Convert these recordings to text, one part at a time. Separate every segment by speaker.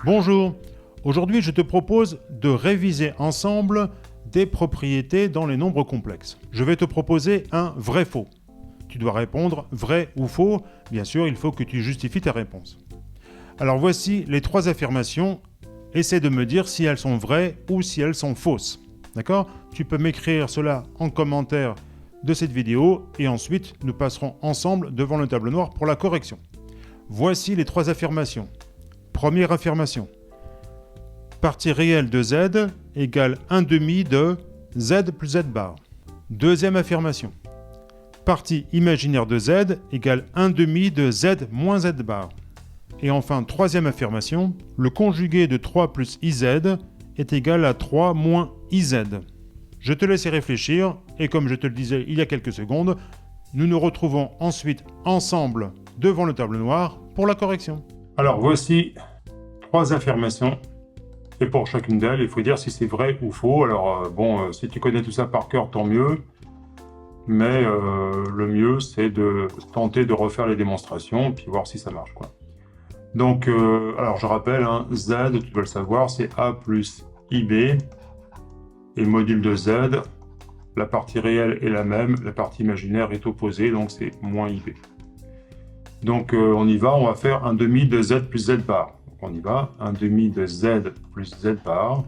Speaker 1: Bonjour, aujourd'hui je te propose de réviser ensemble des propriétés dans les nombres complexes. Je vais te proposer un vrai-faux. Tu dois répondre vrai ou faux. Bien sûr, il faut que tu justifies ta réponse. Alors voici les trois affirmations. Essaie de me dire si elles sont vraies ou si elles sont fausses. D'accord ? Tu peux m'écrire cela en commentaire de cette vidéo et ensuite nous passerons ensemble devant le tableau noir pour la correction. Voici les trois affirmations. Première affirmation. Partie réelle de z égale 1/2 de z plus z bar. Deuxième affirmation. Partie imaginaire de z égale 1/2 de z moins z bar. Et enfin, troisième affirmation. Le conjugué de 3 plus iz est égal à 3 moins iz. Je te laisse y réfléchir et comme je te le disais il y a quelques secondes, nous nous retrouvons ensuite ensemble devant le tableau noir pour la correction. Alors voici trois affirmations et pour chacune d'elles, il faut dire si c'est vrai ou faux. Alors si tu connais tout ça par cœur, tant mieux. Mais le mieux, c'est de tenter de refaire les démonstrations puis voir si ça marche, quoi. Donc, alors je rappelle, hein, z, tu dois le savoir, c'est a plus ib et module de z. La partie réelle est la même, la partie imaginaire est opposée, donc c'est moins ib. Donc on y va, on va faire 1/2 de z plus z bar. Donc on y va, 1/2 de z plus z bar.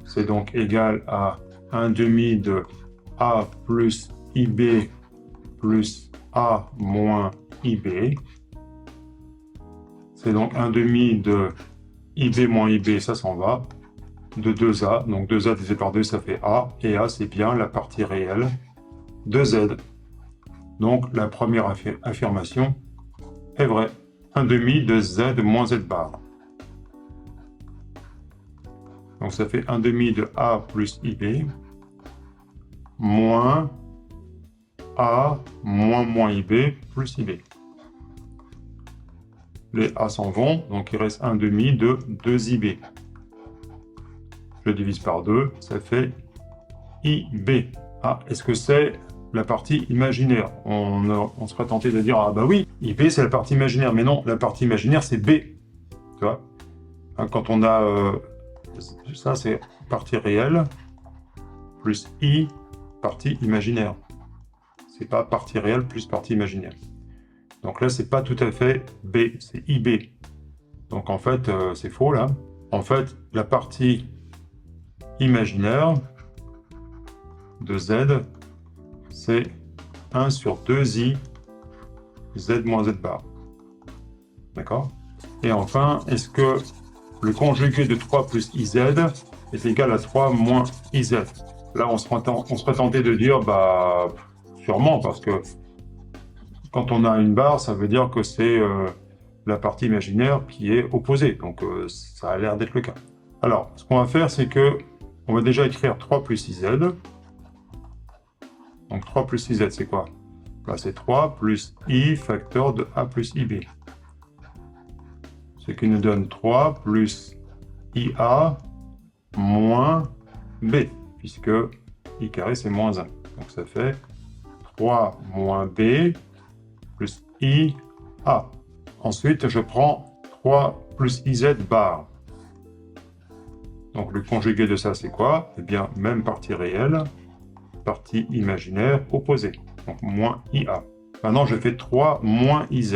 Speaker 1: C'est donc égal à 1/2 de a plus ib plus a moins ib. C'est donc 1/2 de ib moins ib, ça s'en va, de 2a. Donc 2a divisé par 2, ça fait a. Et a, c'est bien la partie réelle de z. Donc la première affirmation est vraie. 1/2 de z moins z bar. Donc ça fait 1/2 de a plus ib moins a moins ib plus ib. Les a s'en vont, donc il reste 1/2 de 2ib. Je divise par 2, ça fait ib. Ah, est-ce que c'est la partie imaginaire? On serait tenté de dire, ah bah oui, ib c'est la partie imaginaire, mais non, la partie imaginaire c'est b. Tu vois? Quand on a ça, c'est partie réelle, plus i, partie imaginaire. C'est pas partie réelle plus partie imaginaire. Donc là, c'est pas tout à fait b, c'est ib. Donc en fait, c'est faux là. En fait, la partie imaginaire de z, c'est 1 sur 2i z moins z bar. D'accord? Et enfin, est-ce que le conjugué de 3 plus iz est égal à 3 moins iz? Là, on serait tenté de dire, bah, sûrement, parce que quand on a une barre, ça veut dire que c'est la partie imaginaire qui est opposée. Donc, ça a l'air d'être le cas. Alors, ce qu'on va faire, c'est que on va déjà écrire 3 plus iz. Donc, 3 plus iz, c'est quoi? Bah, c'est 3 plus i facteur de a plus ib. Ce qui nous donne 3 plus ia moins b, puisque i carré, c'est moins 1. Donc, ça fait 3 moins b plus i a. Ensuite, je prends 3 plus iz bar. Donc, le conjugué de ça, c'est quoi? Eh bien, même partie réelle, partie imaginaire opposée. Donc, moins ia. Maintenant, je fais 3 moins iz.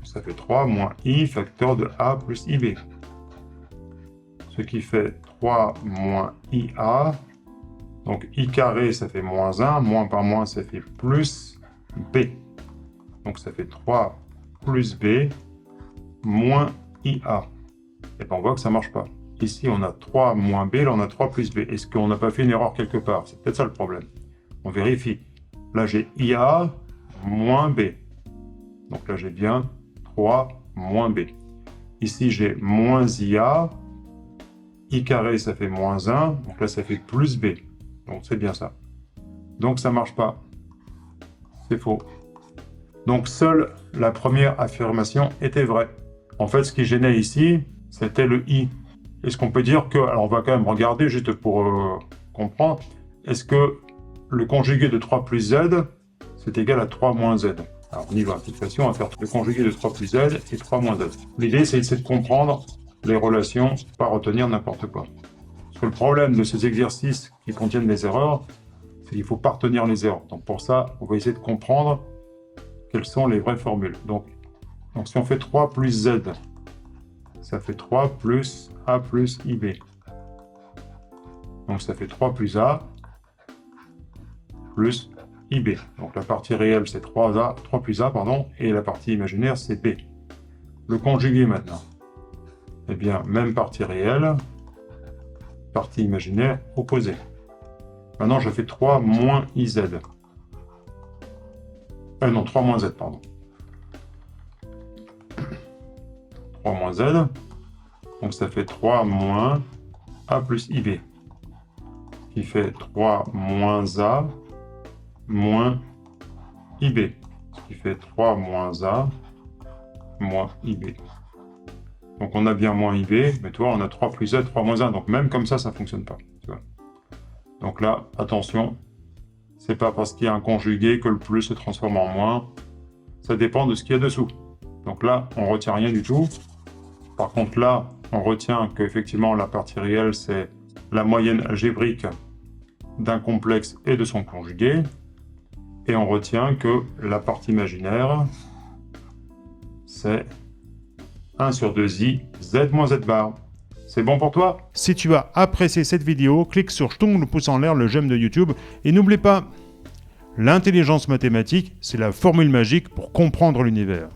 Speaker 1: Ça fait 3 moins i facteur de a plus ib. Ce qui fait 3 moins ia. Donc, i carré, ça fait moins 1. Moins par moins, ça fait plus b. Donc, ça fait 3 plus b moins ia. Et bien, on voit que ça ne marche pas. Ici, on a 3 moins b, là, on a 3 plus b. Est-ce qu'on n'a pas fait une erreur quelque part? C'est peut-être ça le problème. On vérifie. Là, j'ai ia moins b. Donc là, j'ai bien 3 moins b. Ici, j'ai moins ia. I carré, ça fait moins 1. Donc là, ça fait plus b. Donc, c'est bien ça. Donc, ça ne marche pas. C'est faux. Donc, seule la première affirmation était vraie. En fait, ce qui gênait ici, c'était le i. Est-ce qu'on peut dire que... Alors, on va quand même regarder, juste pour comprendre. Est-ce que le conjugué de 3 plus z, c'est égal à 3 moins z? Alors, au niveau application, on va faire le conjugué de 3 plus z et 3 moins z. L'idée, c'est de comprendre les relations, pas retenir n'importe quoi. Parce que le problème de ces exercices qui contiennent des erreurs, c'est qu'il ne faut pas retenir les erreurs. Donc pour ça, on va essayer de comprendre quelles sont les vraies formules. Donc si on fait 3 plus z, ça fait 3 plus a plus ib. Donc ça fait 3 plus a plus ib. Donc la partie réelle, c'est 3 plus a, et la partie imaginaire, c'est b. Le conjugué maintenant. Eh bien, même partie réelle, partie imaginaire opposée. Maintenant, je fais 3 moins iz. Non, 3 moins z, pardon. 3 moins z. Donc ça fait 3 moins a plus ib. Qui fait 3 moins a moins ib. Ce qui fait 3 moins a moins ib. Donc on a bien moins ib, mais toi on a 3 plus z, 3 moins 1. Donc même comme ça ne fonctionne pas. Tu vois. Donc là, attention, c'est pas parce qu'il y a un conjugué que le plus se transforme en moins. Ça dépend de ce qu'il y a dessous. Donc là, on retient rien du tout. Par contre là, on retient qu'effectivement la partie réelle, c'est la moyenne algébrique d'un complexe et de son conjugué. Et on retient que la partie imaginaire, c'est 1 sur 2i, z moins z bar. C'est bon pour toi? Si tu as apprécié cette vidéo, clique sur Ch'tung, le pouce en l'air, le j'aime de YouTube. Et n'oublie pas, l'intelligence mathématique, c'est la formule magique pour comprendre l'univers.